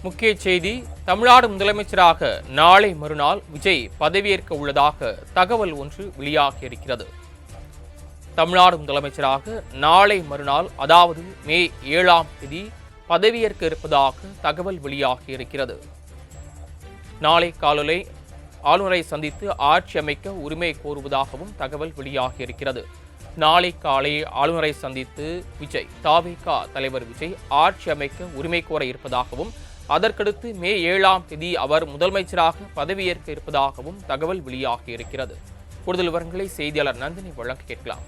முக்கிய செய்தி. தமிழ்நாடு முதலமைச்சராக நாளை மறுநாள் விஜய் பதவியேற்க உள்ளதாக தகவல் ஒன்று வெளியாகியிருக்கிறது. தமிழ்நாடு முதலமைச்சராக நாளை மறுநாள், அதாவது மே 7ஆம் தேதி பதவியேற்க இருப்பதாக தகவல் வெளியாகியிருக்கிறது. நாளை காலை ஆளுநரை சந்தித்து ஆட்சி அமைக்க உரிமை கோருவதாகவும் தகவல் வெளியாகியிருக்கிறது. நாளை காலை ஆளுநரை சந்தித்து தாவேக தலைவர் விஜய் ஆட்சி அமைக்க உரிமை கோர இருப்பதாகவும், அதற்கடுத்து மே 7ஆம் தேதி அவர் முதலமைச்சராக பதவியேற்க இருப்பதாகவும் தகவல் வெளியாகியிருக்கிறது. கூடுதல் விவரங்களை செய்தியாளர் நந்தினி வழங்க கேட்கலாம்.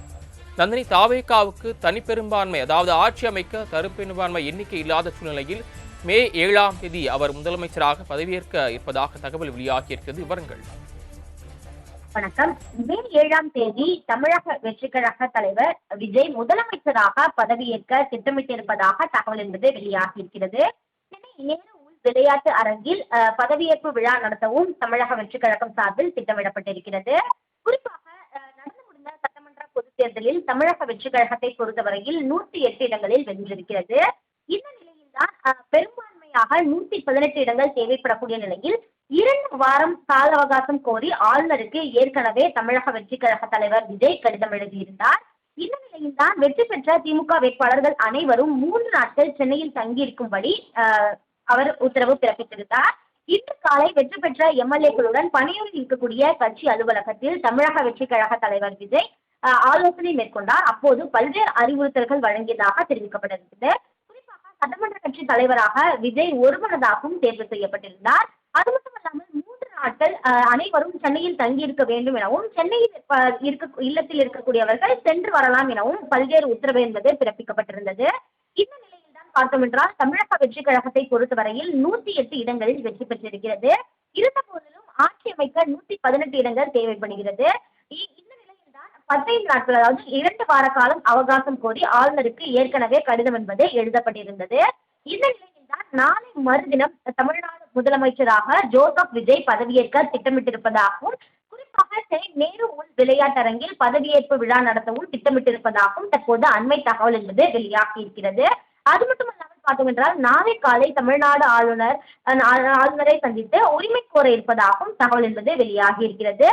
நந்தினி, தாவேகாவுக்கு தனிப்பெரும்பான்மை, அதாவது ஆட்சி அமைக்க தனிப்பெரும்பான்மை எண்ணிக்கை இல்லாத சூழ்நிலையில் மே 7ஆம் தேதி அவர் முதலமைச்சராக பதவியேற்க இருப்பதாக தகவல் வெளியாகியிருக்கிறது. விவரங்கள். வணக்கம். மே 7ஆம் தேதி தமிழக வெற்றி கழக தலைவர் விஜய் முதலமைச்சராக பதவியேற்க திட்டமிட்டிருப்பதாக தகவல் என்பது வெளியாகியிருக்கிறது. சென்னை நேரு உள் விளையாட்டு அரங்கில் பதவியேற்பு விழா நடத்தவும் தமிழக வெற்றி கழகம் சார்பில் திட்டமிடப்பட்டிருக்கிறது. குறிப்பாக நடந்து முடிந்த சட்டமன்ற பொதுத் தேர்தலில் தமிழக வெற்றி கழகத்தை பொறுத்தவரையில் 108 இடங்களில் வென்றிருக்கிறது. இந்த நிலையில்தான் பெரும்பான்மையாக 118 இடங்கள் தேவைப்படக்கூடிய நிலையில் 2 வாரம் கால அவகாசம் கோரி ஆளுநருக்கு ஏற்கனவே தமிழக வெற்றி கழக தலைவர் விஜய் கடிதம் எழுதியிருந்தார். இந்த நிலையில்தான் வெற்றி பெற்ற திமுக வேட்பாளர்கள் அனைவரும் 3 நாட்கள் சென்னையில் தங்கியிருக்கும்படி அவர் உத்தரவு பிறப்பித்திருந்தார். இன்று காலை வெற்றி பெற்ற எம்எல்ஏக்களுடன் பணியூரில் இருக்கக்கூடிய கட்சி அலுவலகத்தில் தமிழக வெற்றி கழக தலைவர் விஜய் ஆலோசனை மேற்கொண்டார். அப்போது பல்வேறு அறிவுறுத்தல்கள் வழங்கியதாக தெரிவிக்கப்பட்டிருந்தது. குறிப்பாக சட்டமன்ற கட்சி தலைவராக விஜய் ஒருமனதாகவும் தேர்வு செய்யப்பட்டிருந்தார். அது மட்டுமல்லாமல் 3 நாட்கள் அனைவரும் சென்னையில் தங்கியிருக்க வேண்டும் எனவும், சென்னையில் இல்லத்தில் இருக்கக்கூடியவர்கள் சென்று வரலாம் எனவும் பல்வேறு உத்தரவு என்பது பிறப்பிக்கப்பட்டிருந்தது. இந்த நிலையில் தான் பார்த்தோம் என்றால் தமிழக வெற்றி கழகத்தை பொறுத்தவரையில் 108 இடங்களில் வெற்றி பெற்றிருக்கிறது. இருந்த போதிலும் ஆட்சி அமைக்க 118 இடங்கள் தேவைப்படுகிறது. இந்த நிலையில் தான் 15 நாட்கள், அதாவது 2 வார காலம் அவகாசம் கோரி ஆளுநருக்கு ஏற்கனவே கடிதம் என்பது எழுதப்பட்டிருந்தது. இந்த நிலையில் தான் நாளை மறுதினம் தமிழ்நாடு முதலமைச்சராக ஜோசப் விஜய் பதவியேற்க திட்டமிட்டிருப்பதாகவும், குறிப்பாக சென்னை நேரு உள் விளையாட்டரங்கில் பதவியேற்பு விழா நடத்தவும் திட்டமிட்டிருப்பதாகவும் தற்போது அண்மை தகவல் என்பது வெளியாகி இருக்கிறது. அது மட்டுமல்லாமல் பார்த்தோம் என்றால் நாளை காலை தமிழ்நாடு ஆளுநரை சந்தித்து உரிமை கோர இருப்பதாகவும் தகவல் என்பது வெளியாகி இருக்கிறது.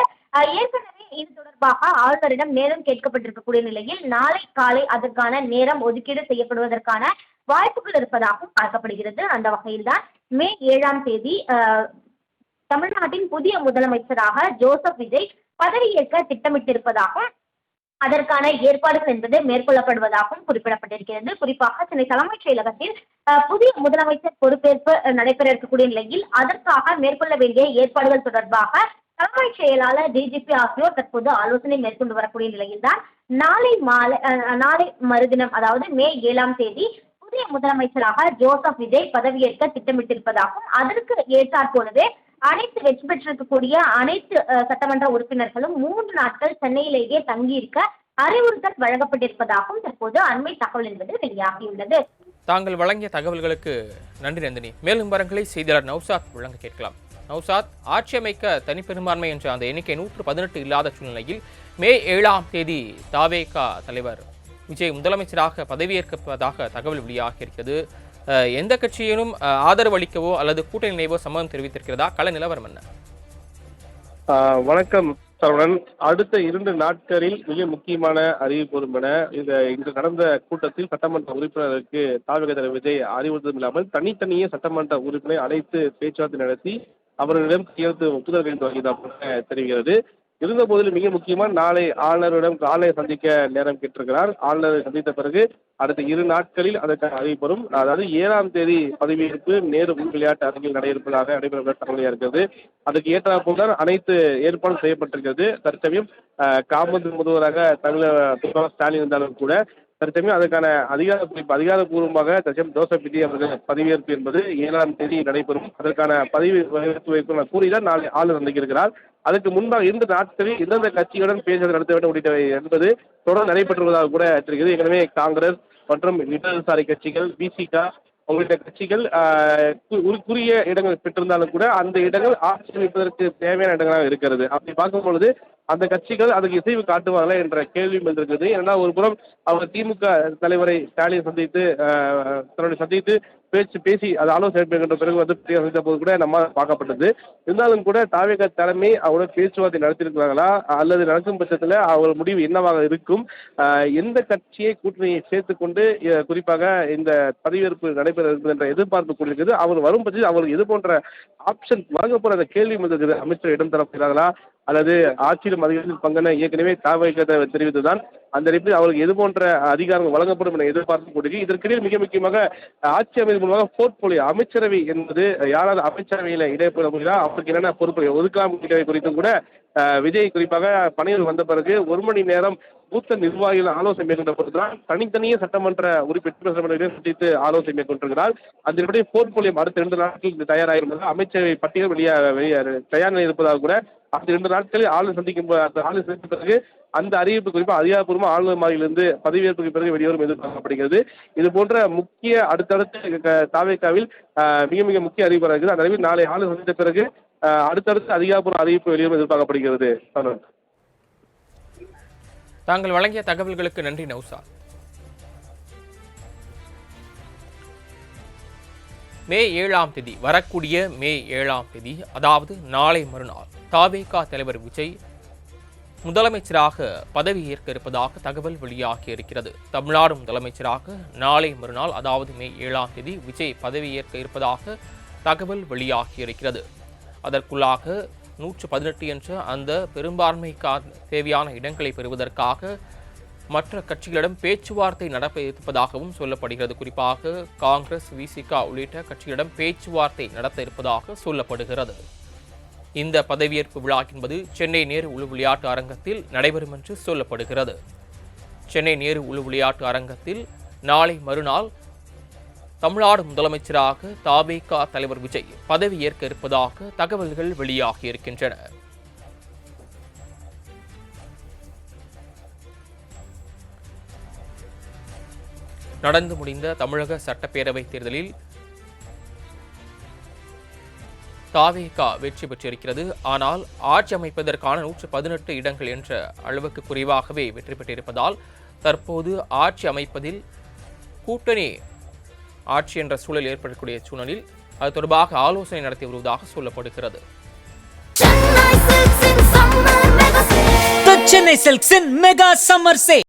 ஏற்கனவே இது தொடர்பாக ஆளுநரிடம் நேரம் கேட்கப்பட்டிருக்கக்கூடிய நிலையில் நாளை காலை அதற்கான நேரம் ஒதுக்கீடு செய்யப்படுவதற்கான வாய்ப்புகள் இருப்பதாகவும் பார்க்கப்படுகிறது. அந்த வகையில்தான் மே 7ஆம் தேதி தமிழ்நாட்டின் புதிய முதலமைச்சராக ஜோசப் விஜய் பதவியேற்க திட்டமிட்டிருப்பதாகவும், அதற்கான ஏற்பாடுகள் என்பது மேற்கொள்ளப்படுவதாகவும் குறிப்பிடப்பட்டிருக்கிறது. குறிப்பாக சென்னை தலைமைச் செயலகத்தில் புதிய முதலமைச்சர் பொறுப்பேற்பு நடைபெற இருக்கக்கூடிய நிலையில் அதற்காக மேற்கொள்ள வேண்டிய ஏற்பாடுகள் தொடர்பாக தலைமைச் செயலாளர், டிஜிபி ஆகியோர் தற்போது ஆலோசனை மேற்கொண்டு வரக்கூடிய நிலையில்தான் நாளை மறுதினம், அதாவது மே 7ஆம் தேதி புதிய முதலமைச்சராக ஜோசப் விஜய் பதவியேற்க திட்டமிட்டிருப்பதாகவும், அதற்கு ஏற்றாற் போலவே அனைத்து வெற்றி பெற்றிருக்கக்கூடிய அனைத்து சட்டமன்ற உறுப்பினர்களும் 3 நாட்கள் சென்னையிலேயே தங்கியிருக்க அறிவுறுத்தல் வழங்கப்பட்டிருப்பதாகவும் தற்போது அண்மை தகவல் என்பது வெளியாகியுள்ளது. தாங்கள் வழங்கிய தகவல்களுக்கு நன்றி நந்தினி. மேலும் விவரங்களை செய்தியாளர் நௌசாத் வழங்க கேட்கலாம். நௌசாத், ஆட்சி அமைக்க தனிப்பெரும்பான்மை என்ற அந்த எண்ணிக்கை 118 இல்லாத சூழ்நிலையில் மே 7ஆம் தேதி தாவேகா தலைவர் விஜய் முதலமைச்சராக பதவியேற்பதாக தகவல் வெளியாகியிருக்கிறது. எந்த கட்சியினும் ஆதரவு அளிக்கவோ அல்லது கூட்டணி இணைவோ சம்மதம் தெரிவித்திருக்கிறதா? கள நிலவரம் என்ன? வணக்கம் சரவணன். அடுத்த 2 நாட்களில் மிக முக்கியமான அறிவிப்பு வரும் என இன்று நடந்த கூட்டத்தில் சட்டமன்ற உறுப்பினருக்கு தாவேகா தலைவர் விஜய் அறிவுறுத்தலும் இல்லாமல் தனித்தனியே சட்டமன்ற உறுப்பினரை அழைத்து பேச்சுவார்த்தை நடத்தி அவர்களிடம் கையெழுத்து ஒப்புதல் வேண்டும் வகையாக தெரிகிறது. இருந்த போதிலும் மிக முக்கியமாக நாளை ஆளுநரை சந்திக்க நேரம் கேட்டிருக்கிறார். ஆளுநரை சந்தித்த பிறகு அடுத்த 2 நாட்களில் அதற்கான அறிவிப்பு வரும். அதாவது 7ஆம் தேதி பதவியேற்பு நேரு உள் விளையாட்டு அரங்கில் நடைபெற தகவலாக இருக்கிறது. அதுக்கு ஏற்றாற்போல் தான் அனைத்து ஏற்பாடும் செய்யப்பட்டிருக்கிறது. தற்சமயம் காமராஜர் முதல்வராக தமிழக ஸ்டாலின் இருந்தாலும் கூட தற்சமயம் அதற்கான அதிகாரப்பூர்வமாக ஜோசப் விஜய் அவர்கள் பதவியேற்பு என்பது 7ஆம் தேதி நடைபெறும். அதற்கான பதவியேற்பு கூறிதான் நாளை ஆளுநர் சந்திக்கிறார். அதுக்கு முன்பாக 2 நாட்களில் எந்தெந்த கட்சியுடன் பேச்சுவார்த்தை நடத்த வேண்டும் உள்ளிட்டவை என்பது தொடர்ந்து நடைபெற்றுவதாக கூட தெரிகிறது. ஏற்கனவே காங்கிரஸ் மற்றும் இடதுசாரி கட்சிகள், பிசிக உள்ளிட்ட கட்சிகள் குறுகிய இடங்கள் பெற்றிருந்தாலும் கூட அந்த இடங்கள் ஆட்சி அமைப்பதற்கு தேவையான இடங்களாக இருக்கிறது. அப்படி பார்க்கும் பொழுது அந்த கட்சிகள் அதுக்கு இசைவு காட்டுவாங்களா என்ற கேள்வியும் வந்திருக்குது. ஏன்னா ஒரு புறம் அவர் திமுக தலைவரை ஸ்டாலின் சந்தித்து பேசி அது ஆலோசனை மேற்கொண்ட பிறகு சந்தித்த போது கூட நம்ம பார்க்கப்பட்டது. இருந்தாலும் கூட தாவேகா தலைமை அவரோட பேச்சுவார்த்தை நடத்தியிருக்கிறார்களா அல்லது நடக்கும் பட்சத்தில் அவர் முடிவு என்னவாக இருக்கும், எந்த கட்சியை கூட்டணியை சேர்த்துக் கொண்டு குறிப்பாக இந்த பதவியேற்பு நடைபெற இருக்குது என்ற எதிர்பார்ப்பு கூடியிருக்கிறது. அவர் வரும் பட்சத்தில் அவருக்கு இது போன்ற ஆப்ஷன் வழங்கப்போற அந்த கேள்வி வந்திருக்குது. அமைச்சர் இடம் தரப்படுகிறார்களா அல்லது ஆட்சியிலும் அதிகாரத்தில் பங்கென ஏற்கனவே தாவேகா தெரிவித்துதான் அந்த அடிப்படையில் அவருக்கு எது போன்ற அதிகாரங்கள் வழங்கப்படும் என எதிர்பார்ப்பு கூடியிருக்கு. இதற்கிடையில் மிக முக்கியமாக ஆட்சி அமைப்பு மூலமாக போர்ட்போலியோ அமைச்சரவை என்பது யாராவது அமைச்சரவையில் இடைப்பெற முடியாது அவருக்கு என்னென்ன பொறுப்பு ஒதுக்காமல் குறித்தும் கூட விஜய் குறிப்பாக பணியில் வந்த பிறகு 1 மணி நேரம் பூத்த நிர்வாகிகள் ஆலோசனை மேற்கொண்ட பொழுதுதான் தனித்தனியே சட்டமன்ற உறுப்பினர் சந்தித்து ஆலோசனை மேற்கொண்டிருக்கிறார். அதன்படி போர்ட்போலியோ அடுத்த 2 நாட்கள் தயாராகிருந்தது. அமைச்சரவை பட்டியல் தயார் நிலையில் இருப்பதாக கூட அந்த 2 நாட்களில் ஆளுநர் சந்தித்த பிறகு அந்த அறிவிப்பு குறிப்பாக அதிகாரப்பூர்வமாக ஆளுநர் மாளிகையிலிருந்து பதவியேற்புக்கு பிறகு வெளிவரும் எதிர்பார்க்கப்படுகிறது. இது போன்ற முக்கிய அடுத்தடுத்த தாவேகாவில் மிக மிக முக்கிய அறிவிப்பாக இருக்குது. அந்த அறிவிப்பு நாளை ஆளுநர் சந்தித்த பிறகு அடுத்தடுத்து அதிகாரப்பூர்வ அறிவிப்பு வெளிவரும் எதிர்பார்க்கப்படுகிறது. தாங்கள் வழங்கிய தகவல்களுக்கு நன்றி நௌசாத். மே 7ஆம் தேதி வரக்கூடிய மே 7ஆம் தேதி அதாவது நாளை மறுநாள் தாவேகா தலைவர் விஜய் முதலமைச்சராக பதவியேற்க இருப்பதாக தகவல் வெளியாகி இருக்கிறது. தமிழ்நாடு முதலமைச்சராக நாளை மறுநாள் அதாவது மே 7ஆம் தேதி விஜய் பதவியேற்க இருப்பதாக தகவல் வெளியாகி இருக்கிறது. அதற்குள்ளாக 118 என்ற அந்த பெரும்பான்மைக்கு தேவையான இடங்களை பெறுவதற்காக மற்ற கட்சிகளிடம் பேச்சுவார்த்தை நடத்த இருப்பதாகவும் சொல்லப்படுகிறது. குறிப்பாக காங்கிரஸ், விசிக உள்ளிட்ட கட்சிகளிடம் பேச்சுவார்த்தை நடத்த இருப்பதாக சொல்லப்படுகிறது. இந்த பதவியேற்பு விழா என்பது சென்னை நேரு உள் விளையாட்டு அரங்கத்தில் நடைபெறும் என்று சொல்லப்படுகிறது. சென்னை நேரு உள் விளையாட்டு அரங்கத்தில் நாளை மறுநாள் தமிழ்நாடு முதலமைச்சராக தாவேகா தலைவர் விஜய் பதவியேற்க இருப்பதாக தகவல்கள் வெளியாகி இருக்கின்றன. நடந்து முடிந்த தமிழக சட்டப்பேரவை தேர்தலில் தாவேகா வெற்றி பெற்றிருக்கிறது. ஆனால் ஆட்சி அமைப்பதற்கான 118 இடங்கள் என்ற அளவுக்கு குறைவாகவே வெற்றி பெற்றிருப்பதால் தற்போது ஆட்சி அமைப்பதில் கூட்டணி ஆட்சி என்ற சூழல் ஏற்படக்கூடிய சூழலில் அது தொடர்பாக ஆலோசனை நடத்தி வருவதாக சொல்லப்படுகிறது. Chennai Silks in Mega Summer Sale.